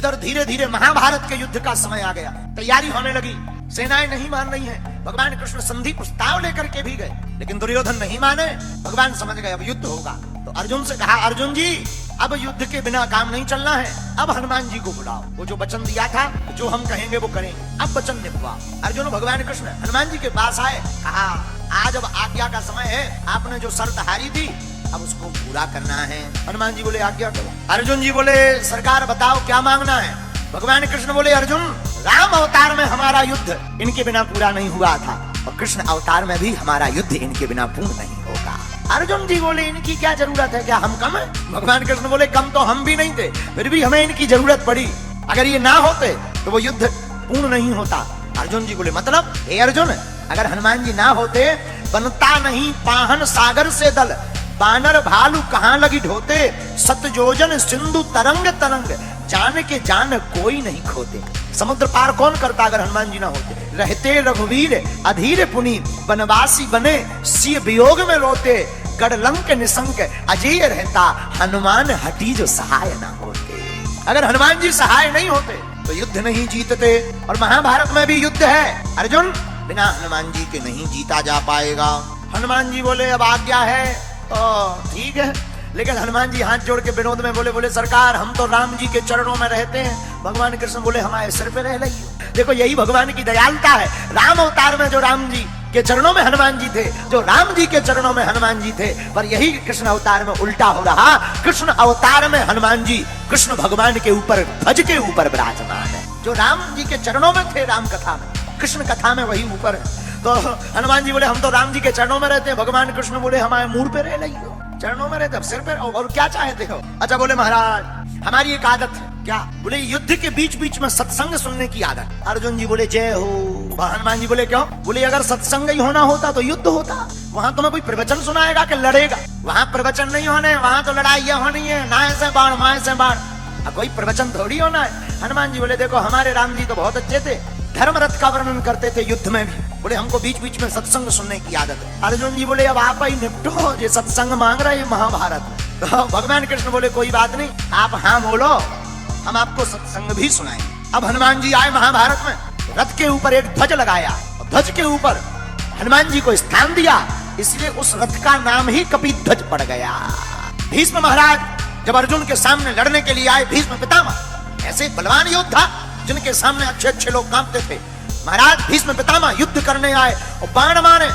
इधर धीरे धीरे महाभारत के युद्ध का समय आ गया, तैयारी होने लगी, सेनाएं नहीं मान रही हैं। भगवान कृष्ण संधि प्रस्ताव लेकर के भी गए, लेकिन दुर्योधन नहीं माने। भगवान समझ गए अब युद्ध होगा, तो अर्जुन से कहा, अर्जुन जी अब युद्ध के बिना काम नहीं चलना है, अब हनुमान जी को बुलाओ। वो जो वचन दिया था, जो हम कहेंगे वो करेंगे, अब वचन निभाओ। अर्जुन भगवान कृष्ण हनुमान जी के पास आए, कहा आज अब आज्ञा का समय है, आपने जो शर्त हारी थी अब उसको पूरा करना है। हनुमान जी बोले आज्ञा करो। अर्जुन जी बोले सरकार बताओ क्या मांगना है। भगवान कृष्ण बोले अर्जुन राम अवतार में हमारा युद्ध इनके बिना पूरा नहीं हुआ था, और कृष्ण अवतार में भी हमारा युद्ध इनके बिना पूर्ण नहीं होगा। अर्जुन जी बोले इनकी क्या जरूरत है, क्या हम कम है? भगवान कृष्ण बोले कम तो हम भी नहीं थे, फिर भी हमें इनकी जरूरत पड़ी, अगर ये ना होते तो वो युद्ध पूर्ण नहीं होता। अर्जुन जी बोले मतलब हे अर्जुन अगर हनुमान जी ना होते बनता नहीं पाहन सागर से दल, बानर भालू कहाँ लगी ढोते, सतजोजन सिंधु तरंग तरंग, जान के जान कोई नहीं खोते। समुद्र पार कौन करता अगर हनुमान जी ना होते? रहते रघुवीर अधीर पुनि, वनवासी बने सिय वियोग में रोते, गढ़लंक निशंक अजेय रहता, हनुमान हटी जो सहाय ना होते। अगर हनुमान जी सहाय नहीं होते तो युद्ध नहीं जीतते, और महाभारत में भी युद्ध है। अर्जुन बिना हनुमान जी के नहीं जीता जा पाएगा। हनुमान जी बोले अब आज्ञा है तो ठीक है, लेकिन हनुमान जी हाथ जोड़ के विनोद में बोले सरकार हम तो राम जी के चरणों में रहते हैं। भगवान कृष्ण बोले हमारे सिर पे रह लगी। देखो यही भगवान की दयालुता है। राम अवतार में जो राम जी के चरणों में हनुमान जी थे, जो राम जी के चरणों में हनुमान जी थे, पर यही कृष्ण अवतार में उल्टा हो रहा। कृष्ण अवतार में हनुमान जी कृष्ण भगवान के ऊपर ध्वज के ऊपर विराजमान है। जो राम जी के चरणों में थे राम कथा में, कृष्ण कथा में वही ऊपर है। तो हनुमान जी बोले हम तो राम जी के चरणों में रहते हैं। भगवान कृष्ण बोले हमारे मुंह पे रह लगी हो, चरणों में रहते सिर पे, और क्या चाहते हो? अच्छा बोले महाराज हमारी एक आदत है। क्या? बोले युद्ध के बीच बीच में सत्संग सुनने की आदत। अर्जुन जी बोले जय हो। हनुमान जी बोले क्यों? बोले अगर सत्संग ही होना होता तो युद्ध होता, वहां तुम्हें कोई प्रवचन सुनाएगा कि लड़ेगा? वहां प्रवचन नहीं होने, वहां तो लड़ाइयां होनी है, नाय से बाण माय से बाण, कोई प्रवचन थोड़ी होना है। हनुमान जी बोले देखो हमारे राम जी तो बहुत अच्छे थे, धर्म रथ का वर्णन करते थे युद्ध में भी, बोले हमको बीच बीच में सत्संग सुनने की आदत है। अर्जुन जी बोले अब आप ही निपटो, ये सत्संग मांग रहे हैं महाभारत में। तो भगवान कृष्ण बोले कोई बात नहीं, आप हाँ बोलो, हम आपको सत्संग भी सुनाएंगे। अब हनुमान जी आए महाभारत में, रथ के ऊपर एक ध्वज लगाया, और ध्वज के ऊपर हनुमान जी को स्थान दिया, इसलिए उस रथ का नाम ही कपिध्वज पड़ गया। भीष्म महाराज जब अर्जुन के सामने लड़ने के लिए आए, भीष्म पितामह ऐसे बलवान योद्धा जिनके सामने अच्छे अच्छे लोग कांपते थे, महाराज भीष्म पितामह युद्ध करने आए और बाण मारे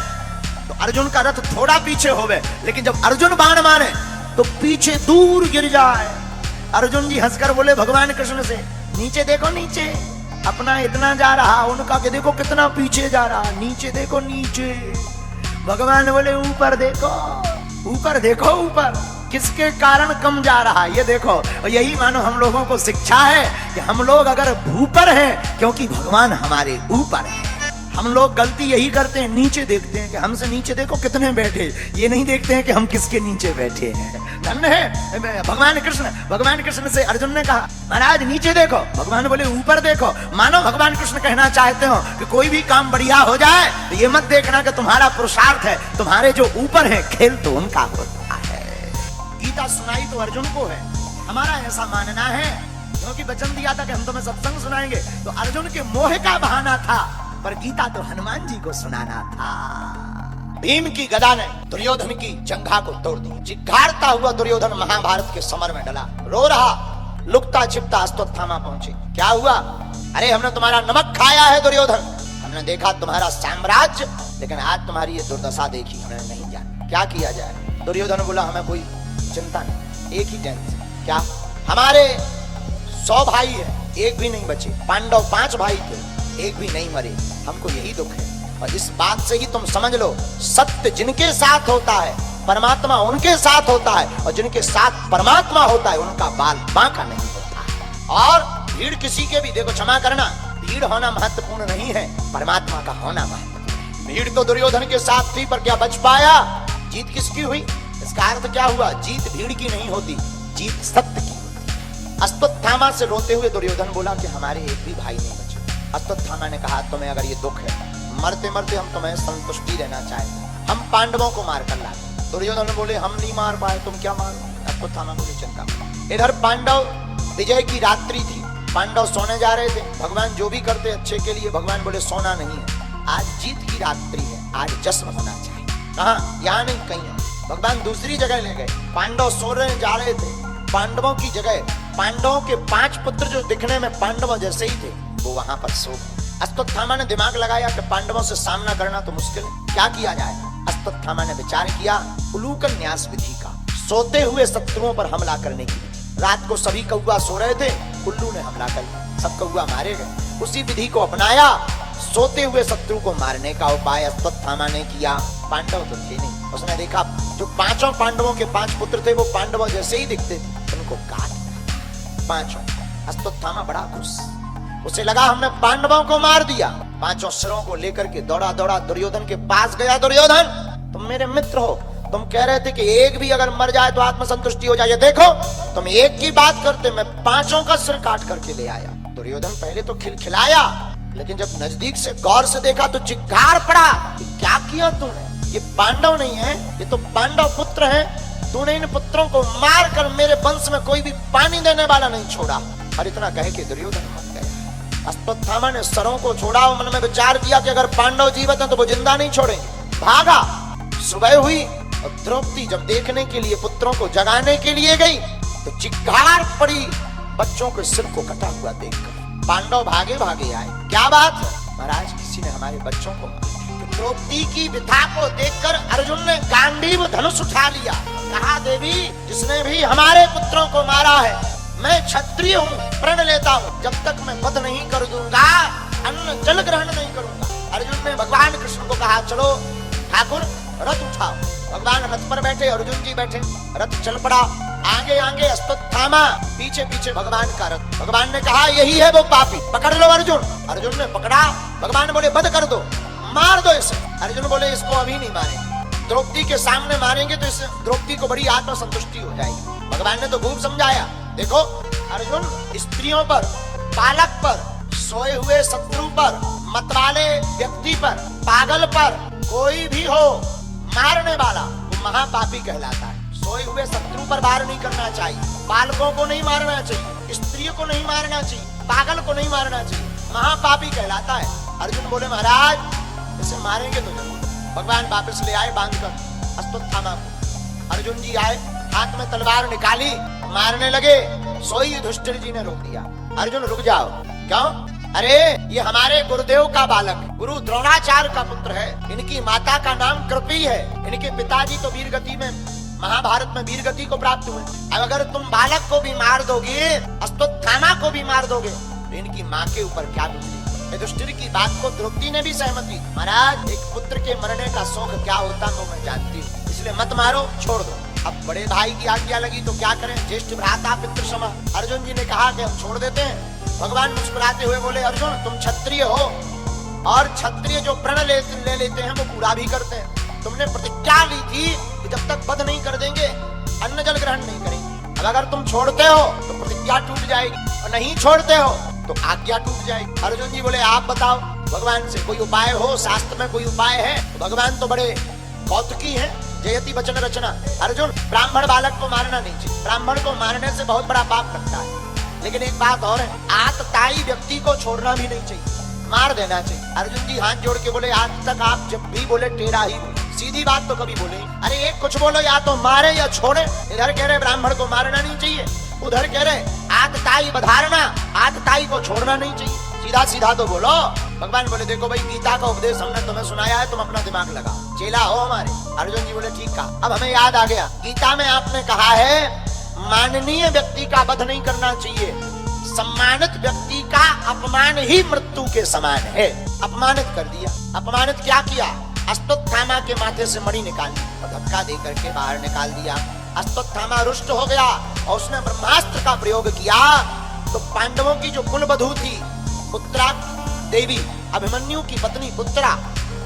तो अर्जुन का रथ थोड़ा पीछे हो गए, लेकिन जब अर्जुन बाण मारे तो पीछे दूर गिर जाए। अर्जुन जी हंसकर बोले भगवान कृष्ण से नीचे देखो नीचे, अपना इतना जा रहा, उनका के देखो कितना पीछे जा रहा, नीचे देखो नीचे। भगवान बोले ऊपर देखो, ऊपर देखो, ऊपर किसके कारण कम जा रहा ये देखो। और यही मानो हम लोगों को शिक्षा है कि हम लोग अगर भूपर हैं क्योंकि भगवान हमारे ऊपर है। हम लोग गलती यही करते हैं, नीचे देखते हैं कि हमसे नीचे देखो कितने बैठे, ये नहीं देखते हैं कि हम किसके नीचे बैठे हैं। धन्य है भगवान कृष्ण से अर्जुन ने कहा महाराज नीचे देखो, भगवान बोले ऊपर देखो। मानो भगवान कृष्ण कहना चाहते हो कि कोई भी काम बढ़िया हो जाए तो ये मत देखना कि तुम्हारा पुरुषार्थ है, तुम्हारे जो ऊपर है खेल तो उनका होता है। गीता सुनाई तो अर्जुन को है, हमारा ऐसा मानना है, क्योंकि वचन दिया था कि हम तुम्हें सत्संग सुनाएंगे, तो अर्जुन के मोह का बहाना था, पर गीता तो हनुमान जी को सुनाना था। भीम की गदा ने दुर्योधन की जंघा को तोड़ दी, चिघाड़ता हुआ दुर्योधन महाभारत के समर में डला, रो रहा, लुकता छिपता अश्वत्थामा पहुंचे। क्या हुआ? अरे हमने तुम्हारा नमक खाया है दुर्योधन, हमने देखा तुम्हारा साम्राज्य, लेकिन आज तुम्हारी ये दुर्दशा देखी, हमें नहीं जाना क्या किया जाए। दुर्योधन बोला हमें कोई चिंता नहीं, एक ही टेंशन। क्या? हमारे 100 भाई है, एक भी नहीं बचे। पांडव 5 भाई थे, एक भी नहीं मरे, हमको यही दुख है। और इस बात से ही तुम समझ लो, सत्य जिनके साथ होता है परमात्मा उनके साथ होता है, और जिनके साथ परमात्मा होता है उनका बाल बांका नहीं होता है। और भीड़ किसी के भी, देखो क्षमा करना, भीड़ होना महत्वपूर्ण नहीं है, परमात्मा का होना महत्वपूर्ण। भीड़ तो दुर्योधन के साथ थी, पर क्या बच पाया? जीत किसकी हुई? इसका अर्थ क्या हुआ? जीत भीड़ की नहीं होती, जीत सत्य की होती। अश्वत्थामा से रोते हुए दुर्योधन बोला कि हमारे एक भी भाई नहीं बचे। अश्वत्थामा ने कहा तुम्हें अगर ये दुख है, मरते मरते हम तुम्हें संतुष्टि देना चाहते हैं, हम पांडवों को मार कर लाए। दुर्योधन बोले हम नहीं मार पाए, तुम क्या मारो? अश्वत्थामा बोले चिंता मत। इधर पांडव विजय की रात्रि थी, पांडव सोने जा रहे थे, भगवान जो भी करते अच्छे के लिए, भगवान बोले सोना नहीं है, आज जीत की रात्रि है, आज जश्न होना चाहिए। कहाँ? यहाँ नहीं, कहीं है। भगवान दूसरी जगह ले गए। पांडव सो रहे जा रहे थे, पांडवों की जगह पांडवों के 5 पुत्र जो दिखने में पांडवों जैसे ही थे, वो वहां पर सो गए। अश्वत्थामा ने दिमाग लगाया कि पांडवों से सामना करना तो मुश्किल है, क्या किया जाए। अश्वत्थामा ने विचार किया उलूकन न्यास विधि का, सोते हुए शत्रुओं पर हमला करने की। रात को सभी कौवा सो रहे थे, उल्लू ने हमला कर दिया, सब कौवा मारे गए। उसी विधि को अपनाया, सोते हुए शत्रु को मारने का उपाय अश्वत्थामा ने किया। पांडव तो थे नहीं, उसने देखा जो 5 पांडवों के 5 पुत्र थे वो पांडवों जैसे ही दिखते थे, उनको काट दिया 5। अश्वत्थामा बड़ा खुश, उसे लगा हमने पांडवों को मार दिया। 5 सिरों को लेकर के दौड़ा दौड़ा दुर्योधन के पास गया। दुर्योधन, तुम मेरे मित्र हो, तुम कह रहे थे कि एक भी अगर मर जाए तो आत्मसंतुष्टि हो जाए, देखो तुम एक की बात करते, मैं 5 का सिर काट करके ले आया। दुर्योधन पहले तो खिलखिलाया, लेकिन जब नजदीक से गौर से देखा तो चिक्कार पड़ा, क्या किया तूने? ये पांडव नहीं है, ये तो पांडव पुत्र हैं। तूने इन पुत्रों को मार कर मेरे वंश में कोई भी पानी देने वाला नहीं छोड़ा। और इतना कह के दुर्योधन मर गया। अश्वत्थामा ने सरों को छोड़ा और मन में विचार किया कि अगर पांडव जीवित हैं तो वो जिंदा नहीं छोड़ेंगे। भागा। सुबह हुई और द्रौपदी जब देखने के लिए पुत्रों को जगाने के लिए गई तो चिक्कार पड़ी बच्चों के सिर को कटा हुआ देखकर। पांडव भागे भागे आए, क्या बात है महाराज, किसी ने हमारे बच्चों को मारा। द्रौपदी की व्यथा को देखकर अर्जुन ने गांडीव धनुष उठा लिया, कहा देवी जिसने भी हमारे पुत्रों को मारा है, मैं क्षत्रिय हूँ, प्रण लेता हूँ, जब तक मैं वध नहीं कर दूंगा अन्न जल ग्रहण नहीं करूंगा। अर्जुन ने भगवान कृष्ण को कहा चलो ठाकुर रथ उठाओ। भगवान रथ पर बैठे, अर्जुन जी बैठे, रथ चल पड़ा। आगे आगे अश्वत्थामा, पीछे पीछे भगवान का रथ। भगवान ने कहा यही है वो पापी, पकड़ लो अर्जुन। अर्जुन ने पकड़ा। भगवान बोले वध कर दो, मार दो इसे। अर्जुन बोले इसको अभी नहीं मारेंगे, द्रौपदी के सामने मारेंगे तो इससे द्रौपदी को बड़ी आत्मसंतुष्टि हो जाएगी। भगवान ने तो खूब समझाया, देखो अर्जुन स्त्रियों पर, बालक पर, सोए हुए शत्रु पर, मतवाले व्यक्ति पर, पागल पर कोई भी हो मारने वाला वो महापापी कहलाता है। सोए हुए शत्रु पर वार नहीं करना चाहिए, बालकों को नहीं मारना चाहिए, स्त्रियों को नहीं मारना चाहिए, पागल को नहीं मारना चाहिए, महापापी कहलाता है। अर्जुन बोले महाराज इसे मारेंगे तो जरूर। भगवान वापस ले आए बांधकर अश्वत्थामा को। अर्जुन जी आए, हाथ में तलवार निकाली, मारने लगे। सोई युधिष्ठिर जी ने रोक दिया, अर्जुन रुक जाओ। क्यों? अरे ये हमारे गुरुदेव का बालक, गुरु द्रोणाचार्य का पुत्र है, इनकी माता का नाम कृपी है, इनके पिताजी तो वीरगति में, महाभारत में वीरगति को प्राप्त हुए। अब अगर तुम बालक को भी मार दोगे, अश्वत्थामा को भी मार दोगे, तो इनकी माँ के ऊपर क्या गुजरेगी? युधिष्ठिर की बात को द्रौपदी ने भी सहमति। महाराज एक पुत्र के मरने का शोक क्या होता तो मैं जानती हूँ, इसलिए मत मारो, छोड़ दो। अब बड़े भाई की आज्ञा लगी तो क्या करें, ज्येष्ठ भ्राता पितृ समा। अर्जुन जी ने कहा कि हम छोड़ देते हैं। भगवान मुस्कुराते हुए बोले अर्जुन तुम क्षत्रिय हो, और क्षत्रिय जो प्रण ले लेते हैं वो पूरा भी करते हैं। तुमने प्रतिज्ञा ली थी कि जब तक वध नहीं कर देंगे अन्न जल ग्रहण नहीं करेंगे। अब अगर तुम छोड़ते हो तो प्रतिज्ञा टूट जाएगी, और नहीं छोड़ते हो तो आज्ञा टूट जाएगी। अर्जुन जी बोले आप बताओ भगवान से कोई उपाय हो, शास्त्र में कोई उपाय है? तो भगवान तो बड़े कौतुकी हैं, जयति वचन रचना। अर्जुन ब्राह्मण बालक को मारना नहीं चाहिए, ब्राह्मण को मारने से बहुत बड़ा पाप लगता है। लेकिन एक बात और है, आतताई व्यक्ति को छोड़ना भी नहीं चाहिए, मार देना चाहिए। अर्जुन जी हाथ जोड़ के बोले आज तक आप जब भी बोले टेढ़ा ही बोले, सीधी बात तो कभी बोले। अरे एक कुछ बोलो, या तो मारे या छोड़े। इधर कह रहे ब्राह्मण को मारना नहीं चाहिए, उधर कह रहे आतताई बधारना, आतताई को छोड़ना नहीं चाहिए। सीधा सीधा तो बोलो। भगवान बोले देखो भाई गीता का उपदेश हमने तुम्हें सुनाया है, तुम अपना दिमाग लगाओ, चेला हो हमारे। अर्जुन जी बोले ठीक कहा, अब हमें याद आ गया, गीता में आपने कहा है माननीय व्यक्ति का वध नहीं करना चाहिए, सम्मानित व्यक्ति का अपमान ही मृत्यु के समान है। अपमानित कर दिया। अपमानित क्या किया? अश्वत्थामा के माथे से मणि निकाल दी और धक्का दे करके बाहर निकाल दिया। अश्वत्थामा रुष्ट हो गया और उसने ब्रह्मास्त्र का प्रयोग किया तो पांडवों की जो कुलवधू थी उत्तरा देवी, अभिमन्यु की पत्नी उत्तरा,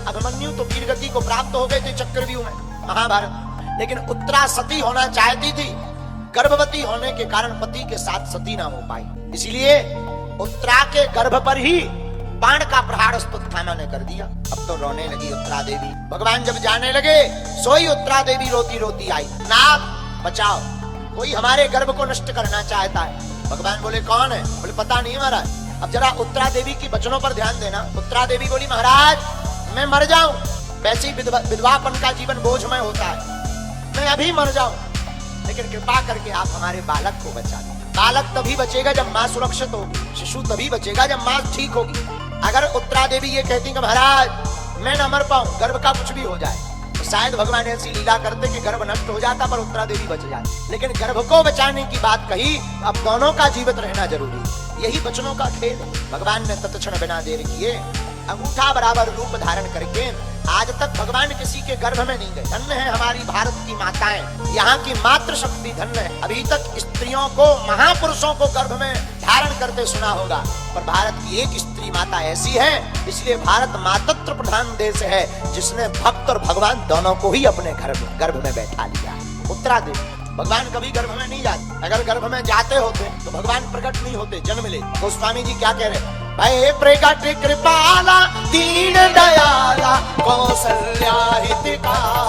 अभिमन्यु तो वीरगति को प्राप्त हो गए थे चक्रव्यूह में महाभारत, लेकिन उत्तरा सती होना चाहती थी, गर्भवती होने के कारण पति के साथ सती ना हो पाई, इसलिए उत्तरा के गर्भ पर ही बाण का प्रहार अश्वत्थामा ने कर दिया। अब तो रोने लगी उत्तरा देवी। भगवान जब जाने लगे सोई उत्तरा देवी रोती रोती आई, नाथ बचाओ, कोई हमारे गर्भ को नष्ट करना चाहता है। भगवान बोले कौन है? बोले पता नहीं महाराज। अब जरा उत्तरा देवी की वचनों पर ध्यान देना। उत्तरा देवी बोली महाराज मैं मर जाऊं, वैसे ही विधवापन का जीवन बोझमय होता है, मैं अभी मर जाऊं, लेकिन कृपा करके आप हमारे बालक को बचा दें। बालक तभी बचेगा जब माँ सुरक्षित होगी, शिशु तभी बचेगा जब माँ ठीक होगी। अगर उत्तरा देवी ये कहती कि महाराज मैं न मर पाऊं, गर्भ का कुछ भी हो जाए, तो शायद भगवान ऐसी लीला करते कि गर्भ नष्ट हो जाता पर उत्तरा देवी बच जाती। लेकिन गर्भ को बचाने की बात कही, अब दोनों का जीवित रहना जरूरी है। यही वचनों का खेल है। भगवान ने तत्क्षण बिना देर किए अंगूठा बराबर रूप धारण करके, आज तक भगवान किसी के गर्भ में नहीं गए। धन्य है हमारी भारत की माताएं, यहाँ की मातृ शक्ति धन्य है। अभी तक स्त्रियों को, महापुरुषों को गर्भ में धारण करते सुना होगा, पर भारत की एक स्त्री माता ऐसी है, इसलिए भारत मातृत्व प्रधान देश है, जिसने भक्त और भगवान दोनों को ही अपने गर्भ में बैठा लिया। उत्तरा देवी भगवान कभी गर्भ में नहीं जाते। अगर गर्भ में जाते होते तो भगवान प्रकट नहीं होते, जन्म ले। गोस्वामी जी क्या कह रहे? भय प्रकट कृपाला दीन दयाला कौसल्या हितकारी।